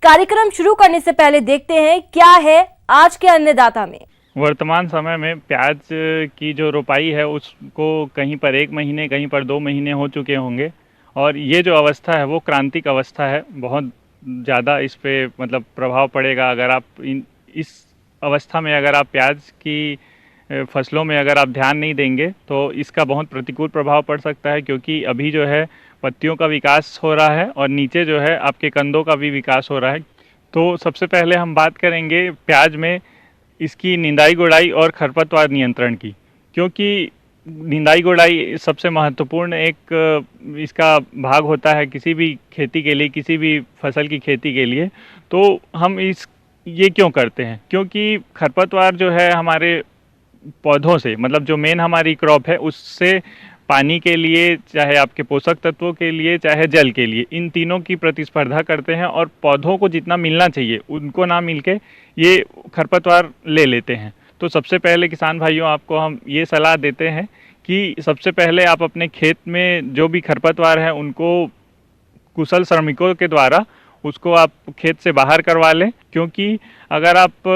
कार्यक्रम शुरू करने से पहले देखते हैं क्या है आज के अन्नदाता में। वर्तमान समय में प्याज की जो रोपाई है उसको कहीं पर 1 महीने कहीं पर 2 महीने हो चुके होंगे और ये जो अवस्था है वो क्रांतिक अवस्था है। बहुत ज़्यादा इस पे मतलब प्रभाव पड़ेगा अगर आप इस अवस्था में अगर आप प्याज की फसलों में अगर आप ध्यान नहीं देंगे तो इसका बहुत प्रतिकूल प्रभाव पड़ सकता है, क्योंकि अभी जो है पत्तियों का विकास हो रहा है और नीचे जो है आपके कंदों का भी विकास हो रहा है। तो सबसे पहले हम बात करेंगे प्याज में इसकी निंदाई गुड़ाई और खरपतवार नियंत्रण की, क्योंकि निंदाई गुड़ाई सबसे महत्वपूर्ण एक इसका भाग होता है किसी भी खेती के लिए, किसी भी फसल की खेती के लिए। तो हम ये क्यों करते हैं? क्योंकि खरपतवार जो है हमारे पौधों से मतलब जो मेन हमारी क्रॉप है उससे पानी के लिए, चाहे आपके पोषक तत्वों के लिए, चाहे जल के लिए, इन तीनों की प्रतिस्पर्धा करते हैं और पौधों को जितना मिलना चाहिए उनको ना मिलके ये खरपतवार ले लेते हैं। तो सबसे पहले किसान भाइयों आपको हम ये सलाह देते हैं कि सबसे पहले आप अपने खेत में जो भी खरपतवार है उनको कुशल श्रमिकों के द्वारा उसको आप खेत से बाहर करवा लें, क्योंकि अगर आप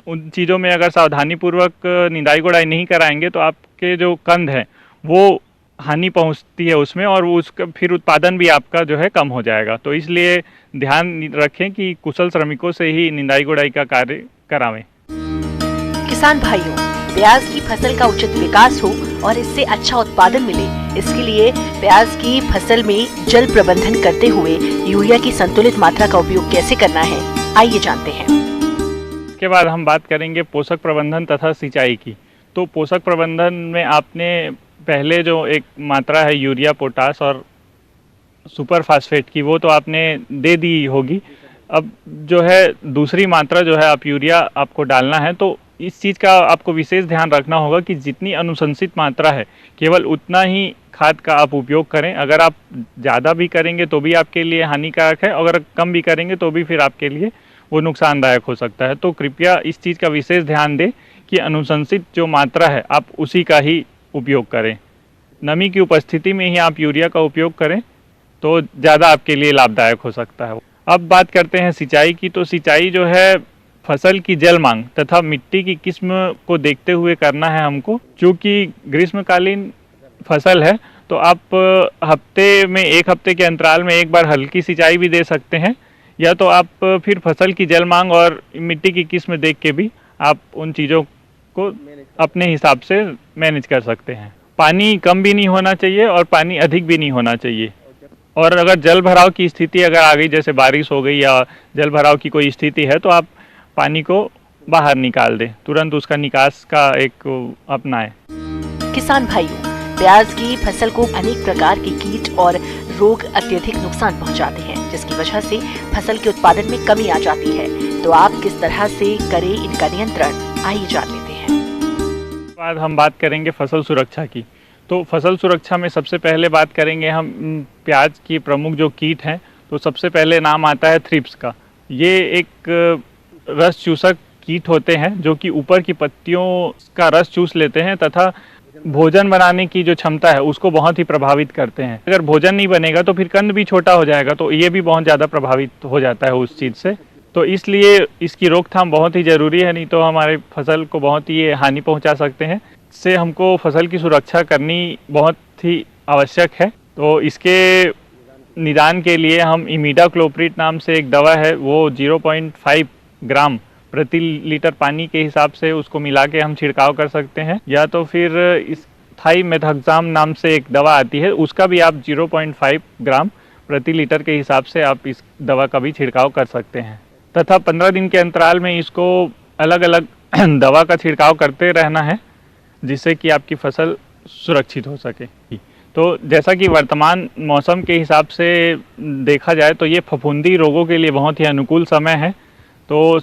उन चीज़ों में अगर सावधानीपूर्वक निंदाई गुड़ाई नहीं कराएंगे तो आपके जो कंद हैं वो हानि पहुंचती है उसमें और उसका फिर उत्पादन भी आपका जो है कम हो जाएगा। तो इसलिए ध्यान रखें कि कुशल श्रमिकों से ही निंदाई गुड़ाई का कार्य करावें। किसान भाइयों, प्याज की फसल का उचित विकास हो और इससे अच्छा उत्पादन मिले, इसके लिए प्याज की फसल में जल प्रबंधन करते हुए यूरिया की संतुलित मात्रा का उपयोग कैसे करना है, आइए जानते हैं। इसके बाद हम बात करेंगे पोषक प्रबंधन तथा सिंचाई की। तो पोषक प्रबंधन में आपने पहले जो एक मात्रा है यूरिया, पोटास और सुपर फास्फेट की वो तो आपने दे दी होगी। अब जो है दूसरी मात्रा जो है आप यूरिया आपको डालना है, तो इस चीज़ का आपको विशेष ध्यान रखना होगा कि जितनी अनुशंसित मात्रा है केवल उतना ही खाद का आप उपयोग करें। अगर आप ज़्यादा भी करेंगे तो भी आपके लिए हानिकारक है, अगर कम भी करेंगे तो भी फिर आपके लिए वो नुकसानदायक हो सकता है। तो कृपया इस चीज़ का विशेष ध्यान दें कि अनुशंसित जो मात्रा है आप उसी का ही उपयोग करें। नमी की उपस्थिति में ही आप यूरिया का उपयोग करें तो ज़्यादा आपके लिए लाभदायक हो सकता है। अब बात करते हैं सिंचाई की। तो सिंचाई जो है फसल की जल मांग तथा मिट्टी की किस्म को देखते हुए करना है हमको। चूँकि ग्रीष्मकालीन फसल है तो आप हफ्ते में 1 हफ्ते के अंतराल में एक बार हल्की सिंचाई भी दे सकते हैं, या तो आप फिर फसल की जल मांग और मिट्टी की किस्म देख के भी आप उन चीज़ों को अपने हिसाब से मैनेज कर सकते हैं। पानी कम भी नहीं होना चाहिए और पानी अधिक भी नहीं होना चाहिए। और अगर जल भराव की स्थिति अगर आ गई, जैसे बारिश हो गई या जल भराव की कोई स्थिति है, तो आप पानी को बाहर निकाल दें, तुरंत उसका निकास का एक अपनाएं। किसान भाइयों, प्याज की फसल को अनेक प्रकार के कीट और रोग अत्यधिक नुकसान पहुंचाते हैं, जिसकी वजह से फसल के उत्पादन में कमी आ जाती है। तो आप किस तरह से करें इनका नियंत्रण, आइए जान लेते हैं। बाद हम बात करेंगे फसल सुरक्षा की। तो फसल सुरक्षा में सबसे पहले बात करेंगे हम प्याज की प्रमुख जो कीट हैं। तो सबसे पहले नाम आता है थ्रिप्स का। ये एक रस चूसक कीट होते हैं जो कि ऊपर की पत्तियों का रस चूस लेते हैं तथा भोजन बनाने की जो क्षमता है उसको बहुत ही प्रभावित करते हैं। अगर भोजन नहीं बनेगा तो फिर कंद भी छोटा हो जाएगा, तो ये भी बहुत ज़्यादा प्रभावित हो जाता है उस चीज़ से। तो इसलिए इसकी रोकथाम बहुत ही ज़रूरी है, नहीं तो हमारे फसल को बहुत ही हानि पहुंचा सकते हैं। इससे हमको फसल की सुरक्षा करनी बहुत ही आवश्यक है। तो इसके निदान के लिए हम इमिडाक्लोप्रिड नाम से एक दवा है, वो 0.5 ग्राम प्रति लीटर पानी के हिसाब से उसको मिला के हम छिड़काव कर सकते हैं, या तो फिर इस थाइमेथाक्साम नाम से एक दवा आती है, उसका भी आप 0.5 ग्राम प्रति लीटर के हिसाब से आप इस दवा का भी छिड़काव कर सकते हैं। तथा 15 दिन के अंतराल में इसको अलग अलग दवा का छिड़काव करते रहना है, जिससे कि आपकी फसल सुरक्षित हो सके। तो जैसा कि वर्तमान मौसम के हिसाब से देखा जाए तो ये फफूंदी रोगों के लिए बहुत ही अनुकूल समय है। तो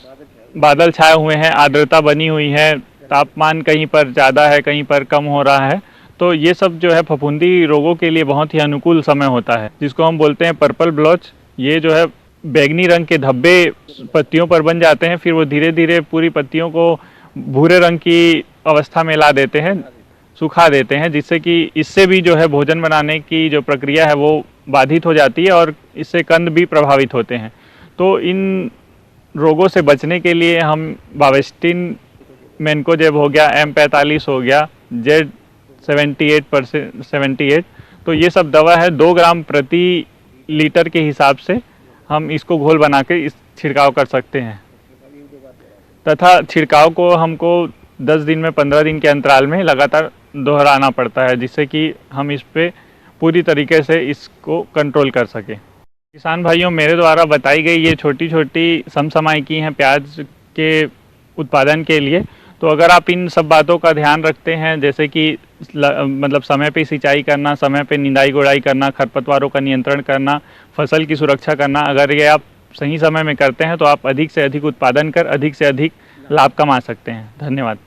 बादल छाए हुए हैं, आर्द्रता बनी हुई है, तापमान कहीं पर ज़्यादा है, कहीं पर कम हो रहा है, तो ये सब जो है फफूंदी रोगों के लिए बहुत ही अनुकूल समय होता है, जिसको हम बोलते हैं पर्पल ब्लॉच। ये जो है बैगनी रंग के धब्बे पत्तियों पर बन जाते हैं, फिर वो धीरे धीरे पूरी पत्तियों को भूरे रंग की अवस्था में ला देते हैं, सुखा देते हैं, जिससे कि इससे भी जो है भोजन बनाने की जो प्रक्रिया है वो बाधित हो जाती है और इससे कंद भी प्रभावित होते हैं। तो इन रोगों से बचने के लिए हम बावेस्टिन, मेनकोजेब हो गया, M45 हो गया, Z78, तो ये सब दवा है 2 ग्राम प्रति लीटर के हिसाब से हम इसको घोल बना के इस छिड़काव कर सकते हैं। तथा छिड़काव को हमको 10 दिन में 15 दिन के अंतराल में लगातार दोहराना पड़ता है, जिससे कि हम इस पे पूरी तरीके से इसको कंट्रोल कर सकें। किसान भाइयों, मेरे द्वारा बताई गई ये छोटी छोटी समसामयिकी हैं प्याज के उत्पादन के लिए, तो अगर आप इन सब बातों का ध्यान रखते हैं, जैसे कि मतलब समय पे सिंचाई करना, समय पे निंदाई गुड़ाई करना, खरपतवारों का नियंत्रण करना, फसल की सुरक्षा करना, अगर ये आप सही समय में करते हैं तो आप अधिक से अधिक उत्पादन कर अधिक से अधिक लाभ कमा सकते हैं। धन्यवाद।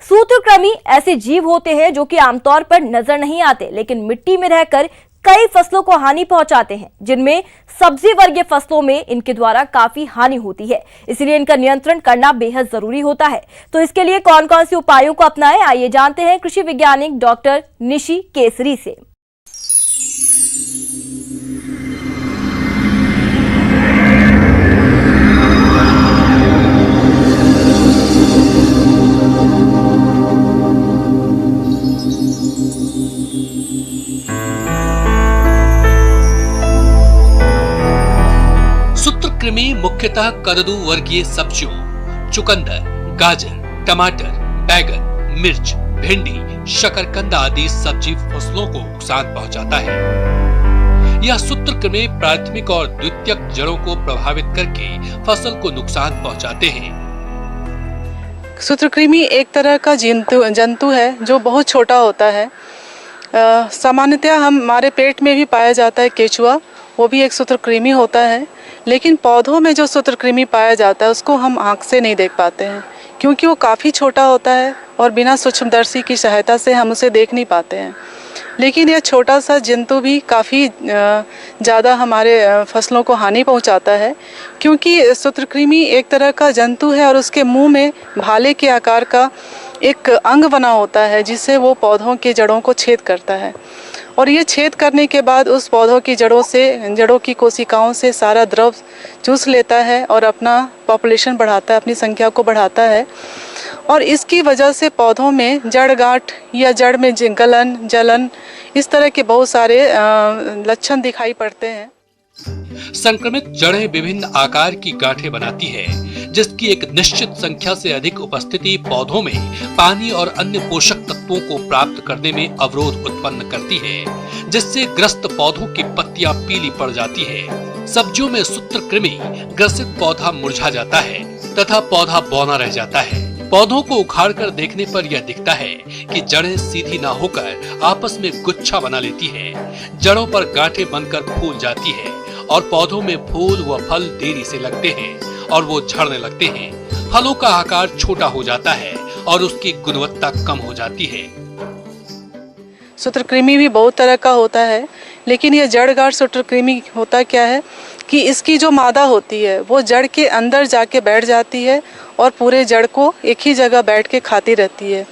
सूत्रकृमि ऐसे जीव होते हैं जो कि आमतौर पर नजर नहीं आते, लेकिन मिट्टी में रहकर कई फसलों को हानि पहुंचाते हैं, जिनमें सब्जी वर्गीय फसलों में इनके द्वारा काफी हानि होती है। इसलिए इनका नियंत्रण करना बेहद जरूरी होता है। तो इसके लिए कौन कौन से उपायों को अपनाएं, आइए जानते हैं कृषि वैज्ञानिक डॉक्टर निशि केसरी से। सूत्रकृमि मुख्यतः कददू वर्गीय सब्जियों, चुकंदर, गाजर, टमाटर, बैगन, मिर्च, भिंडी, शकरकंद आदि सब्जी फसलों को नुकसान पहुंचाता है। यह सूत्रकृमि प्राथमिक और द्वितीयक जड़ों को प्रभावित करके फसल को नुकसान पहुंचाते हैं। सूत्रकृमि एक तरह का जंतु है जो बहुत छोटा होता है। सामान्यतः हमारे पेट में भी पाया जाता है केचुआ, वो भी एक सूत्रकृमि होता है। लेकिन पौधों में जो सूत्रकृमि पाया जाता है उसको हम आँख से नहीं देख पाते हैं, क्योंकि वो काफ़ी छोटा होता है और बिना सूक्ष्मदर्शी की सहायता से हम उसे देख नहीं पाते हैं। लेकिन यह छोटा सा जंतु भी काफ़ी ज़्यादा हमारे फसलों को हानि पहुंचाता है, क्योंकि सूत्रकृमि एक तरह का जंतु है और उसके मुंह में भाले के आकार का एक अंग बना होता है, जिससे वो पौधों के जड़ों को छेद करता है। और ये छेद करने के बाद उस पौधों की जड़ों की कोशिकाओं से सारा द्रव चूस लेता है और अपना पॉपुलेशन बढ़ाता है, अपनी संख्या को बढ़ाता है। और इसकी वजह से पौधों में जड़ गांठ या जड़ में गलन, जलन, इस तरह के बहुत सारे लक्षण दिखाई पड़ते हैं। संक्रमित जड़ें विभिन्न आकार की गांठें बनाती है, जिसकी एक निश्चित संख्या से अधिक उपस्थिति पौधों में पानी और अन्य पोषक तत्वों को प्राप्त करने में अवरोध उत्पन्न करती है, जिससे ग्रस्त पौधों की पत्तियां पीली पड़ जाती है। सब्जियों में सूत्रकृमि ग्रसित पौधा मुरझा जाता है तथा पौधा बौना रह जाता है। पौधों को उखाड़कर देखने पर यह दिखता है कि जड़ें सीधी ना होकर आपस में गुच्छा बना लेती है। जड़ों पर गांठें बनकर फूल जाती है और पौधों में फूल व फल देरी से लगते हैं और वो झड़ने लगते हैं। फलों का आकार छोटा हो जाता है और उसकी गुणवत्ता कम हो जाती है। सूत्रकृमि भी बहुत तरह का होता है, लेकिन यह जड़गांठ सूत्रकृमि होता क्या है कि इसकी जो मादा होती है वो जड़ के अंदर जाके बैठ जाती है और पूरे जड़ को एक ही जगह बैठ के खाती रहती है।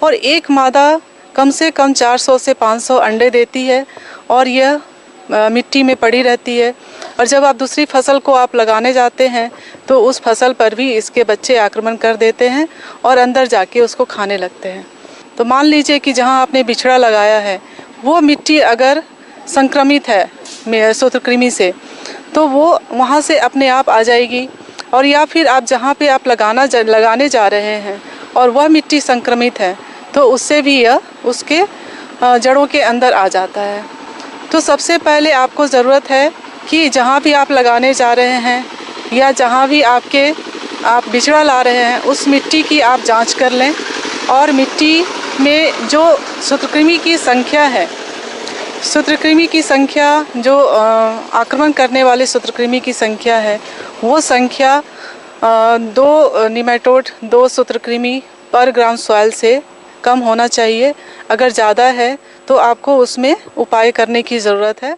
और एक मादा कम से कम 400 से 500 अंडे देती है और यह मिट्टी में पड़ी रहती है। और जब आप दूसरी फसल को आप लगाने जाते हैं तो उस फसल पर भी इसके बच्चे आक्रमण कर देते हैं और अंदर जाके उसको खाने लगते हैं। तो मान लीजिए कि जहां आपने बिछड़ा लगाया है वो मिट्टी अगर संक्रमित है सूत्रकृमि से, तो वो वहां से अपने आप आ जाएगी। और या फिर आप जहां पे आप लगाने जा रहे हैं और वह मिट्टी संक्रमित है तो उससे भी यह उसके जड़ों के अंदर आ जाता है। तो सबसे पहले आपको ज़रूरत है कि जहाँ भी आप लगाने जा रहे हैं या जहाँ भी आप बिचड़ा ला रहे हैं उस मिट्टी की आप जांच कर लें। और मिट्टी में जो सूत्रकृमि की संख्या है, सूत्रकृमि की संख्या जो आक्रमण करने वाले सूत्रकृमि की संख्या है, वो संख्या 2 निमेटोड 2 सूत्रकृमि पर ग्राम सॉइल से कम होना चाहिए। अगर ज़्यादा है तो आपको उसमें उपाय करने की ज़रूरत है।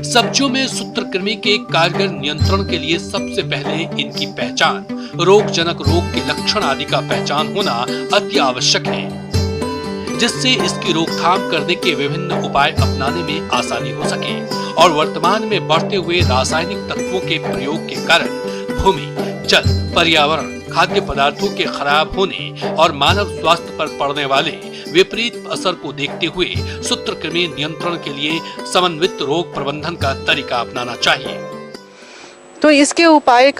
सब्जियों में सूत्रकृमि के कारगर नियंत्रण के लिए सबसे पहले इनकी पहचान, रोगजनक रोग के लक्षण आदि का पहचान होना अति आवश्यक है। जिससे इसकी रोकथाम करने के विभिन्न उपाय अपनाने में आसानी हो सके और वर्तमान में बढ़ते हुए रासायनिक तत्वों के प्रयोग के कारण भूमि, जल, पर्यावरण, खाद्य पदार्थों के खराब होने और मानव स्वास्थ्य पर पड़ने वाले विपरीत असर को देखते हुए सूत्रकृमि नियंत्रण के लिए समन्वित रोग प्रबंधन का तरीका अपनाना चाहिए। तो इसके उपाय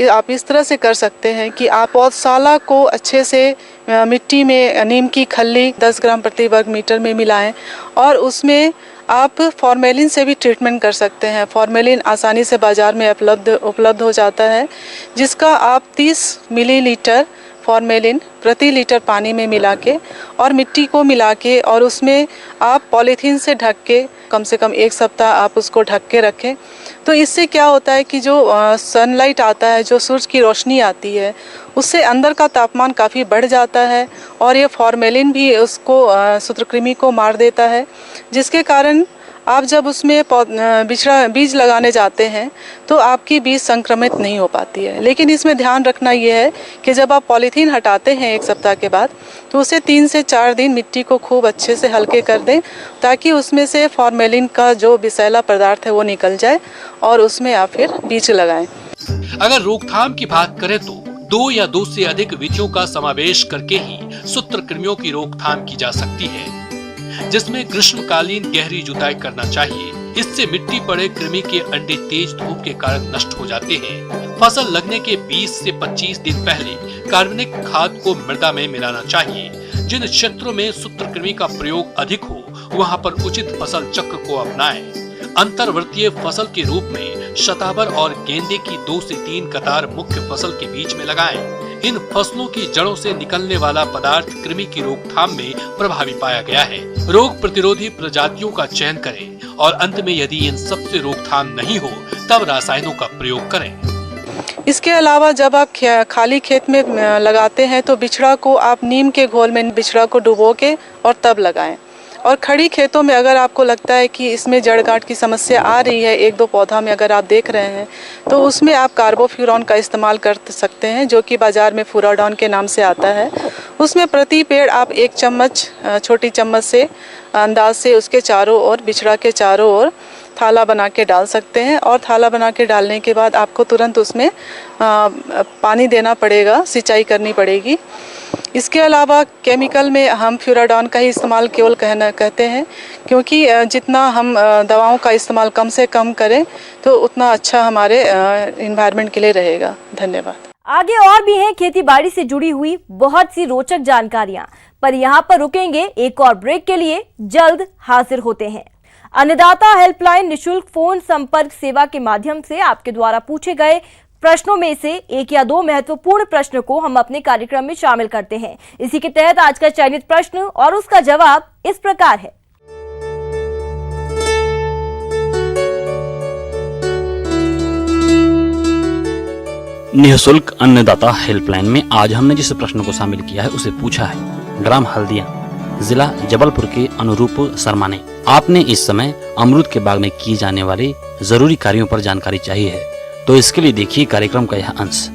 आप इस तरह से कर सकते हैं कि आप पौधशाला को अच्छे से मिट्टी में नीम की खल्ली 10 ग्राम प्रति वर्ग मीटर में मिलाएं और उसमें आप फॉर्मेलिन से भी ट्रीटमेंट कर सकते हैं। फॉर्मेलिन आसानी से बाज़ार में उपलब्ध हो जाता है, जिसका आप 30 मिलीलीटर फॉर्मेलिन प्रति लीटर पानी में मिला के और मिट्टी को मिला के और उसमें आप पॉलीथीन से ढक के कम से कम 1 सप्ताह आप उसको ढक के रखें। तो इससे क्या होता है कि जो सनलाइट आता है, जो सूरज की रोशनी आती है, उससे अंदर का तापमान काफ़ी बढ़ जाता है और ये फॉर्मेलिन भी उसको सूत्रकृमि को मार देता है, जिसके कारण आप जब उसमें बीज लगाने जाते हैं तो आपकी बीज संक्रमित नहीं हो पाती है। लेकिन इसमें ध्यान रखना ये है कि जब आप पॉलीथीन हटाते हैं 1 सप्ताह के बाद तो उसे 3 से 4 दिन मिट्टी को खूब अच्छे से हल्के कर दें, ताकि उसमें से फॉर्मेलिन का जो विषैला पदार्थ है वो निकल जाए और उसमें आप फिर बीज लगाएं। अगर रोकथाम की बात करें तो 2 या 2 से अधिक बीजों का समावेश करके ही सूत्रकृमियों की रोकथाम की जा सकती है, जिसमें ग्रीष्मकालीन गहरी जुताई करना चाहिए। इससे मिट्टी पड़े कृमि के अंडे तेज धूप के कारण नष्ट हो जाते हैं। फसल लगने के 20 से 25 दिन पहले कार्बनिक खाद को मृदा में मिलाना चाहिए। जिन क्षेत्रों में सूत्रकृमि का प्रयोग अधिक हो वहां पर उचित फसल चक्र को अपनाएं। अंतर्वर्तीय फसल के रूप में शतावर और गेंदे की 2 से 3 कतार मुख्य फसल के बीच में लगाएं। इन फसलों की जड़ों से निकलने वाला पदार्थ कृमि की रोकथाम में प्रभावी पाया गया है। रोग प्रतिरोधी प्रजातियों का चयन करें और अंत में यदि इन सब से रोकथाम नहीं हो तब रासायनों का प्रयोग करें। इसके अलावा जब आप खाली खेत में लगाते हैं तो बिछड़ा को आप नीम के घोल में बिछड़ा को डुबो के और तब लगाएं। और खड़ी खेतों में अगर आपको लगता है कि इसमें जड़ गांठ की समस्या आ रही है, 1-2 पौधा में अगर आप देख रहे हैं, तो उसमें आप कार्बोफ्यूरॉन का इस्तेमाल कर सकते हैं, जो कि बाज़ार में फुराडॉन के नाम से आता है। उसमें प्रति पेड़ आप 1 चम्मच छोटी चम्मच से अंदाज से उसके चारों ओर, बिछड़ा के चारों ओर थाला बना के डाल सकते हैं। और थाला बना के डालने के बाद आपको तुरंत उसमें पानी देना पड़ेगा, सिंचाई करनी पड़ेगी। इसके अलावा केमिकल में हम फ्यूराडॉन का ही इस्तेमाल केवल कहते हैं, क्योंकि जितना हम दवाओं का इस्तेमाल कम से कम करें तो उतना अच्छा हमारे एनवायरनमेंट के लिए रहेगा। धन्यवाद। आगे और भी हैं खेती बाड़ी से जुड़ी हुई बहुत सी रोचक जानकारियां, पर यहाँ पर रुकेंगे एक और ब्रेक के लिए। जल्द हाजिर होते हैं। अन्नदाता हेल्पलाइन निशुल्क फोन संपर्क सेवा के माध्यम से आपके द्वारा पूछे गए प्रश्नों में से 1 या 2 महत्वपूर्ण प्रश्न को हम अपने कार्यक्रम में शामिल करते हैं। इसी के तहत आज का चयनित प्रश्न और उसका जवाब इस प्रकार है। निःशुल्क अन्नदाता हेल्पलाइन में आज हमने जिस प्रश्न को शामिल किया है उसे पूछा है ग्राम हल्दिया, जिला जबलपुर के अनुरूप शर्मा ने। आपने इस समय अमरूद के बाग में किए जाने वाले जरूरी कार्यों पर जानकारी चाहिए है, तो इसके लिए देखिए कार्यक्रम का यह अंश।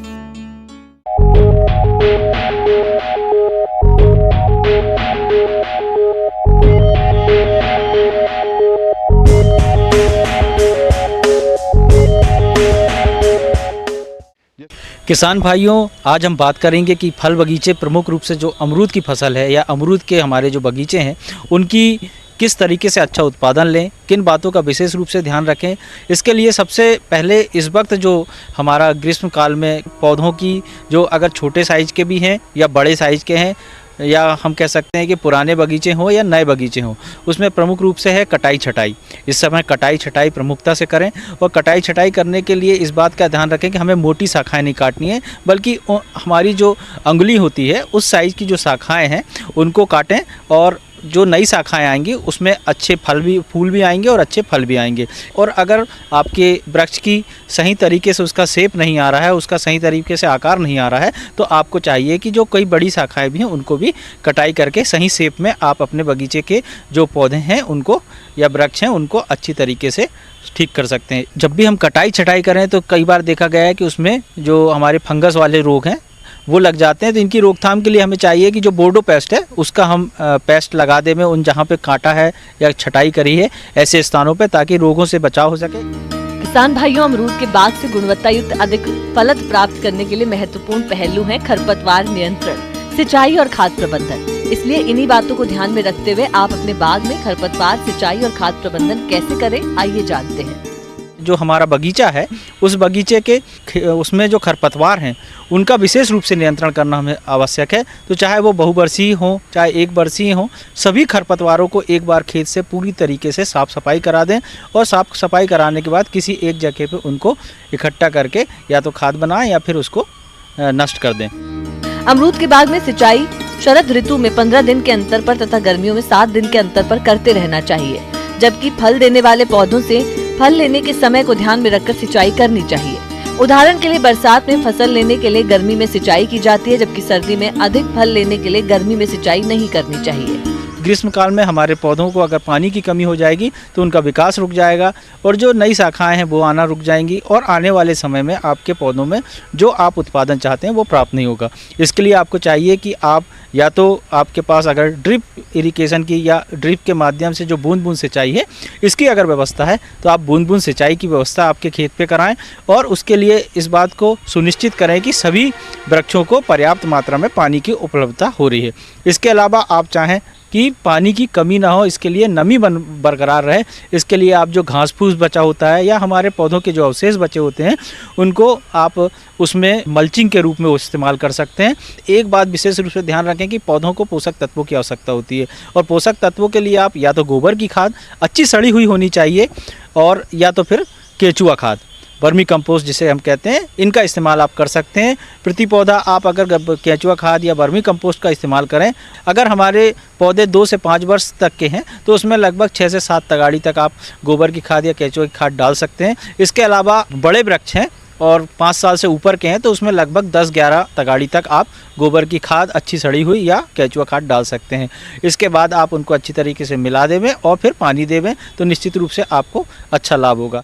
किसान भाइयों, आज हम बात करेंगे कि फल बगीचे, प्रमुख रूप से जो अमरूद की फसल है या अमरूद के हमारे जो बगीचे हैं, उनकी किस तरीके से अच्छा उत्पादन लें, किन बातों का विशेष रूप से ध्यान रखें। इसके लिए सबसे पहले इस वक्त जो हमारा ग्रीष्म काल में पौधों की जो अगर छोटे साइज़ के भी हैं या बड़े साइज़ के हैं, या हम कह सकते हैं कि पुराने बगीचे हों या नए बगीचे हों, उसमें प्रमुख रूप से है कटाई छटाई। इस समय कटाई छटाई प्रमुखता से करें और कटाई छटाई करने के लिए इस बात का ध्यान रखें कि हमें मोटी शाखाएं नहीं काटनी है, बल्कि हमारी जो अंगुली होती है उस साइज़ की जो शाखाएं हैं उनको काटें, और जो नई शाखाएं आएंगी उसमें अच्छे फूल भी आएंगे और अच्छे फल भी आएंगे। और अगर आपके वृक्ष की सही तरीके से उसका शेप नहीं आ रहा है, उसका सही तरीके से आकार नहीं आ रहा है, तो आपको चाहिए कि जो कई बड़ी शाखाएं भी हैं उनको भी कटाई करके सही शेप में आप अपने बगीचे के जो पौधे हैं उनको या वृक्ष हैं उनको अच्छी तरीके से ठीक कर सकते हैं। जब भी हम कटाई छटाई करें तो कई बार देखा गया है कि उसमें जो हमारे फंगस वाले रोग हैं वो लग जाते हैं। तो इनकी रोकथाम के लिए हमें चाहिए कि जो बोर्डो पेस्ट है उसका हम पेस्ट लगा दें में उन जहाँ पे काटा है या छटाई करी है ऐसे स्थानों पे, ताकि रोगों से बचाव हो सके। किसान भाइयों, अमरूद के बाग से गुणवत्ता युक्त अधिक फलत प्राप्त करने के लिए महत्वपूर्ण पहलू है खरपतवार नियंत्रण, सिंचाई और खाद प्रबंधन। इसलिए इन्हीं बातों को ध्यान में रखते हुए आप अपने बाग में खरपतवार सिंचाई और खाद प्रबंधन कैसे करें, आइए जानते हैं। जो हमारा बगीचा है उस बगीचे के उसमें जो खरपतवार हैं उनका विशेष रूप से नियंत्रण करना हमें आवश्यक है। तो चाहे वो बहुवर्षीय हो चाहे एक वर्षीय हो, सभी खरपतवारों को एक बार खेत से पूरी तरीके से साफ़ सफाई करा दें और साफ़ सफाई कराने के बाद किसी एक जगह पे उनको इकट्ठा करके या तो खाद बनाएं या फिर उसको नष्ट कर दें। अमरूद के बाग में सिंचाई शरद ऋतु में 15 दिन के अंतर पर तथा गर्मियों में 7 दिन के अंतर पर करते रहना चाहिए, जबकि फल देने वाले पौधों से फल लेने के समय को ध्यान में रखकर सिंचाई करनी चाहिए। उदाहरण के लिए बरसात में फसल लेने के लिए गर्मी में सिंचाई की जाती है, जबकि सर्दी में अधिक फल लेने के लिए गर्मी में सिंचाई नहीं करनी चाहिए। ग्रीष्म काल में हमारे पौधों को अगर पानी की कमी हो जाएगी तो उनका विकास रुक जाएगा और जो नई शाखाएं हैं वो आना रुक जाएंगी और आने वाले समय में आपके पौधों में जो आप उत्पादन चाहते हैं वो प्राप्त नहीं होगा। इसके लिए आपको चाहिए कि आप या तो आपके पास अगर ड्रिप इरिगेशन की या ड्रिप के माध्यम से जो बूंद बूंद सिंचाई है इसकी अगर व्यवस्था है तो आप बूंद बूंद सिंचाई की व्यवस्था आपके खेत पे कराएं और उसके लिए इस बात को सुनिश्चित करें कि सभी वृक्षों को पर्याप्त मात्रा में पानी की उपलब्धता हो रही है। इसके अलावा आप चाहें कि पानी की कमी ना हो, इसके लिए नमी बरकरार रहे, इसके लिए आप जो घास फूस बचा होता है या हमारे पौधों के जो अवशेष बचे होते हैं उनको आप उसमें मल्चिंग के रूप में इस्तेमाल कर सकते हैं। एक बात विशेष रूप से ध्यान रखें कि पौधों को पोषक तत्वों की आवश्यकता होती है और पोषक तत्वों के लिए आप या तो गोबर की खाद अच्छी सड़ी हुई होनी चाहिए और या तो फिर केचुआ खाद, वर्मी कंपोस्ट जिसे हम कहते हैं, इनका इस्तेमाल आप कर सकते हैं। प्रति पौधा आप अगर केचुआ खाद या वर्मी कंपोस्ट का इस्तेमाल करें, अगर हमारे पौधे 2 से 5 वर्ष तक के हैं तो उसमें लगभग 6 से 7 तगाड़ी तक आप गोबर की खाद या केचुआ की खाद डाल सकते हैं। इसके अलावा बड़े वृक्ष हैं और 5 साल से ऊपर के हैं तो उसमें लगभग 10-11 तगाड़ी तक आप गोबर की खाद अच्छी सड़ी हुई या केचुआ खाद डाल सकते हैं। इसके बाद आप उनको अच्छी तरीके से मिला देवें और फिर पानी देवें तो निश्चित रूप से आपको अच्छा लाभ होगा।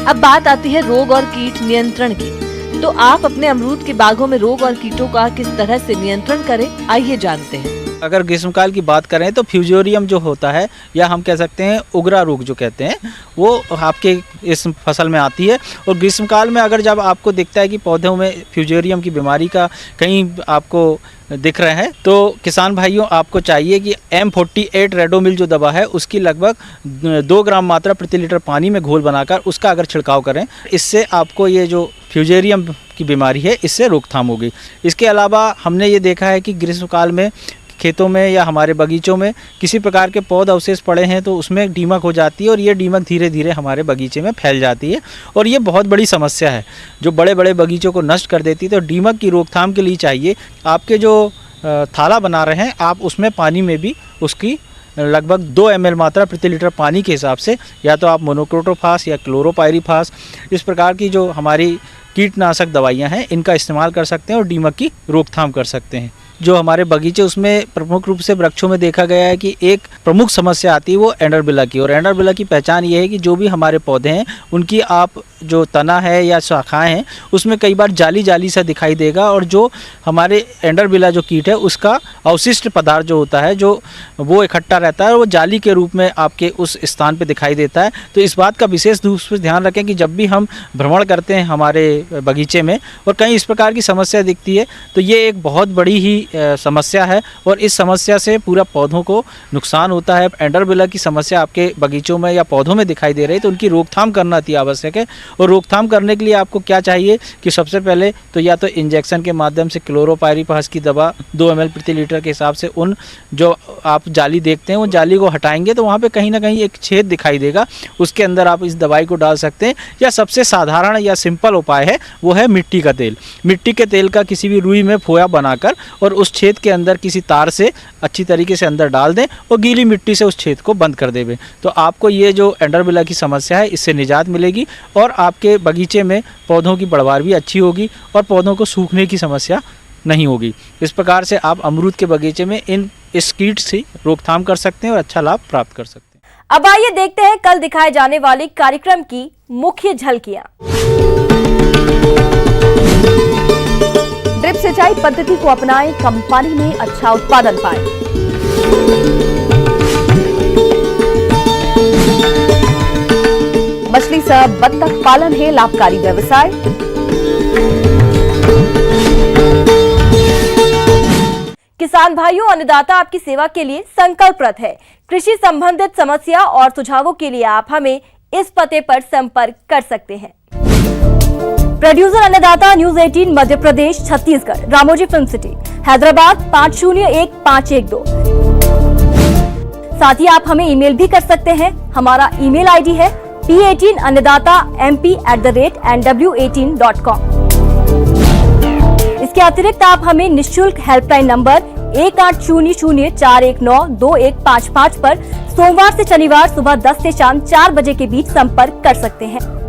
अब बात आती है रोग और कीट नियंत्रण की। तो आप अपने अमरूद के बागों में रोग और कीटों का किस तरह से नियंत्रण करें, आइए जानते हैं। अगर ग्रीष्मकाल की बात करें तो फ्यूजेरियम जो होता है या हम कह सकते हैं उगरा रोग जो कहते हैं वो आपके इस फसल में आती है। और ग्रीष्मकाल में अगर जब आपको दिखता है कि पौधों में फ्यूजेरियम की बीमारी का कहीं आपको दिख रहे हैं तो किसान भाइयों आपको चाहिए कि M48 रेडोमिल जो दवा है उसकी लगभग 2 ग्राम मात्रा प्रति लीटर पानी में घोल बनाकर उसका अगर छिड़काव करें, इससे आपको ये जो फ्यूजेरियम की बीमारी है इससे रोकथाम होगी। इसके अलावा हमने ये देखा है कि ग्रीष्मकाल में खेतों में या हमारे बगीचों में किसी प्रकार के पौध अवशेष पड़े हैं तो उसमें दीमक हो जाती है और ये दीमक धीरे धीरे हमारे बगीचे में फैल जाती है और ये बहुत बड़ी समस्या है जो बड़े बड़े बगीचों को नष्ट कर देती है। तो दीमक की रोकथाम के लिए चाहिए आपके जो थाला बना रहे हैं आप उसमें पानी में भी उसकी लगभग 2 ml मात्रा प्रति लीटर पानी के हिसाब से या तो आप मोनोक्रोटोफास या क्लोरोपाइरीफास इस प्रकार की जो हमारी कीटनाशक दवाइयाँ हैं इनका इस्तेमाल कर सकते हैं और दीमक की रोकथाम कर सकते हैं। जो हमारे बगीचे उसमें प्रमुख रूप से वृक्षों में देखा गया है कि एक प्रमुख समस्या आती है वो एंडरबिला की। और एंडरबिला की पहचान ये है कि जो भी हमारे पौधे हैं उनकी आप जो तना है या शाखाएं हैं उसमें कई बार जाली जाली सा दिखाई देगा और जो हमारे एंडरबिला जो कीट है उसका अवशिष्ट पदार्थ जो होता है जो वो इकट्ठा रहता है और वो जाली के रूप में आपके उस स्थान पे दिखाई देता है। तो इस बात का विशेष रूप से ध्यान रखें कि जब भी हम भ्रमण करते हैं हमारे बगीचे में और कहीं इस प्रकार की समस्या दिखती है तो ये एक बहुत बड़ी ही समस्या है और इस समस्या से पूरा पौधों को नुकसान होता है। एंडरबिला की समस्या आपके बगीचों में या पौधों में दिखाई दे रही है तो उनकी रोकथाम करना अति आवश्यक है। और रोकथाम करने के लिए आपको क्या चाहिए कि सबसे पहले तो या तो इंजेक्शन के माध्यम से क्लोरोपाइरीफास की दवा 2 ml प्रति लीटर के हिसाब से उन जो आप जाली देखते हैं वो जाली को हटाएंगे तो वहाँ पे कहीं ना कहीं एक छेद दिखाई देगा, उसके अंदर आप इस दवाई को डाल सकते हैं। या सबसे साधारण या सिंपल उपाय है वो है मिट्टी का तेल। मिट्टी के तेल का किसी भी रुई में फोया बनाकर और उस छेद के अंदर किसी तार से अच्छी तरीके से अंदर डाल दें और गीली मिट्टी से उस छेद को बंद कर दें तो आपको ये जो एंडरबिला की समस्या है इससे निजात मिलेगी और आपके बगीचे में पौधों की बढ़वार भी अच्छी होगी और पौधों को सूखने की समस्या नहीं होगी। इस प्रकार से आप अमरूद के बगीचे में इस कीट से रोकथाम कर सकते हैं और अच्छा लाभ प्राप्त कर सकते हैं। अब आइए देखते हैं कल दिखाए जाने वाले कार्यक्रम की मुख्य झलकियां। ड्रिप सिंचाई पद्धति को अपनाएं, कम पानी में अच्छा उत्पादन पाएं। मछली सह बत्तख पालन है लाभकारी व्यवसाय। किसान भाइयों, अन्नदाता आपकी सेवा के लिए संकल्परत है। कृषि संबंधित समस्या और सुझावों के लिए आप हमें इस पते पर संपर्क कर सकते हैं। प्रोड्यूसर अन्नदाता, news 18 Madhya Pradesh Chhattisgarh, Ramoji film city, Hyderabad 501512। साथ ही आप हमें ईमेल भी कर सकते हैं। हमारा ईमेल आईडी है p18annadatamp@nw18.com। इसके अतिरिक्त आप हमें निःशुल्क हेल्पलाइन नंबर 180041922155 पर सोमवार से शनिवार सुबह 10 से शाम 4 बजे के बीच संपर्क कर सकते हैं।